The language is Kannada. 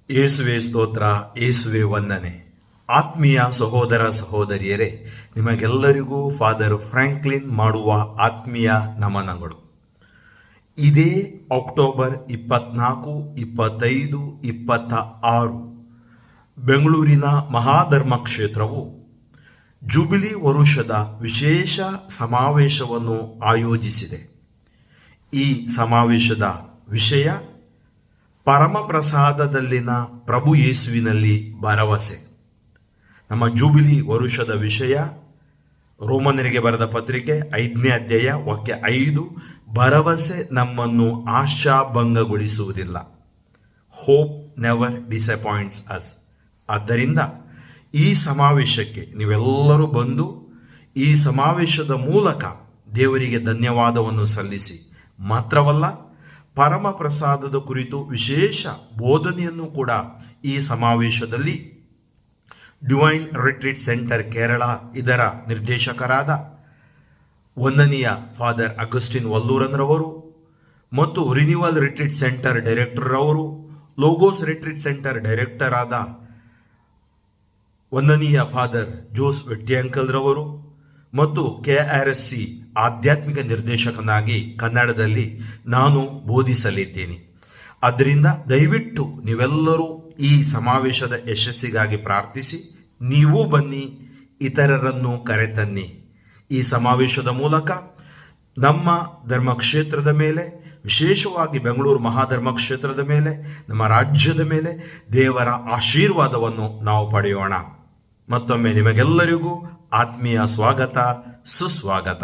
ಯೇಸುವೆ ಸ್ತೋತ್ರ, ಯೇಸುವೆ ವಂದನೆ. ಆತ್ಮೀಯ ಸಹೋದರ ಸಹೋದರಿಯರೇ, ನಿಮಗೆಲ್ಲರಿಗೂ ಫಾದರ್ ಫ್ರಾಂಕ್ಲಿನ್ ಮಾಡುವ ಆತ್ಮೀಯ ನಮನಗಳು. ಇದೇ ಅಕ್ಟೋಬರ್ 24, 25, 26 ಬೆಂಗಳೂರಿನ ಮಹಾಧರ್ಮ ಕ್ಷೇತ್ರವು ಜುಬಿಲಿ ವರುಷದ ವಿಶೇಷ ಸಮಾವೇಶವನ್ನು ಆಯೋಜಿಸಿದೆ. ಈ ಸಮಾವೇಶದ ವಿಷಯ ಪರಮಪ್ರಸಾದದಲ್ಲಿನ ಪ್ರಭು ಯೇಸುವಿನಲ್ಲಿ ಭರವಸೆ. ನಮ್ಮ ಜೂಬಿಲಿ ವರುಷದ ವಿಷಯ ರೋಮನರಿಗೆ ಬರೆದ ಪತ್ರಿಕೆ 5ನೇ ಅಧ್ಯಾಯ ವಾಕ್ಯ 5, ಭರವಸೆ ನಮ್ಮನ್ನು ಆಶಾಭಂಗಗೊಳಿಸುವುದಿಲ್ಲ. Hope never disappoints us. ಆದ್ದರಿಂದ ಈ ಸಮಾವೇಶಕ್ಕೆ ನೀವೆಲ್ಲರೂ ಬಂದು ಈ ಸಮಾವೇಶದ ಮೂಲಕ ದೇವರಿಗೆ ಧನ್ಯವಾದವನ್ನು ಸಲ್ಲಿಸಿ, ಮಾತ್ರವಲ್ಲ ಪರಮ ಪ್ರಸಾದದ ಕುರಿತು ವಿಶೇಷ ಬೋಧನೆಯನ್ನು ಕೂಡ ಈ ಸಮಾವೇಶದಲ್ಲಿ ಡಿವೈನ್ ರಿಟ್ರೀಟ್ ಸೆಂಟರ್ ಕೇರಳ ಇದರ ನಿರ್ದೇಶಕರಾದ ವಂದನೀಯ ಫಾದರ್ ಅಗಸ್ಟಿನ್ ವಲ್ಲೂರನ್ರವರು ಮತ್ತು ರಿನ್ಯೂವಲ್ ರಿಟ್ರೀಟ್ ಸೆಂಟರ್ ಡೈರೆಕ್ಟರ್ ಅವರು, ಲೋಗೋಸ್ ರಿಟ್ರೀಟ್ ಸೆಂಟರ್ ಡೈರೆಕ್ಟರ್ ಆದ ವಂದನೀಯ ಫಾದರ್ ಜೋಸ್ ವೆಟ್ಟಿಯಾಂಕಲ್ರವರು ಮತ್ತು KRSC ಆಧ್ಯಾತ್ಮಿಕ ನಿರ್ದೇಶಕನಾಗಿ ಕನ್ನಡದಲ್ಲಿ ನಾನು ಬೋಧಿಸಲಿದ್ದೇನೆ. ಆದ್ದರಿಂದ ದಯವಿಟ್ಟು ನೀವೆಲ್ಲರೂ ಈ ಸಮಾವೇಶದ ಯಶಸ್ಸಿಗಾಗಿ ಪ್ರಾರ್ಥಿಸಿ, ನೀವೂ ಬನ್ನಿ, ಇತರರನ್ನು ಕರೆತನ್ನಿ. ಈ ಸಮಾವೇಶದ ಮೂಲಕ ನಮ್ಮ ಧರ್ಮಕ್ಷೇತ್ರದ ಮೇಲೆ, ವಿಶೇಷವಾಗಿ ಬೆಂಗಳೂರು ಮಹಾಧರ್ಮ ಕ್ಷೇತ್ರದ ಮೇಲೆ, ನಮ್ಮ ರಾಜ್ಯದ ಮೇಲೆ ದೇವರ ಆಶೀರ್ವಾದವನ್ನು ನಾವು ಪಡೆಯೋಣ. ಮತ್ತೊಮ್ಮೆ ನಿಮಗೆಲ್ಲರಿಗೂ ಆತ್ಮೀಯ ಸ್ವಾಗತ, ಸುಸ್ವಾಗತ.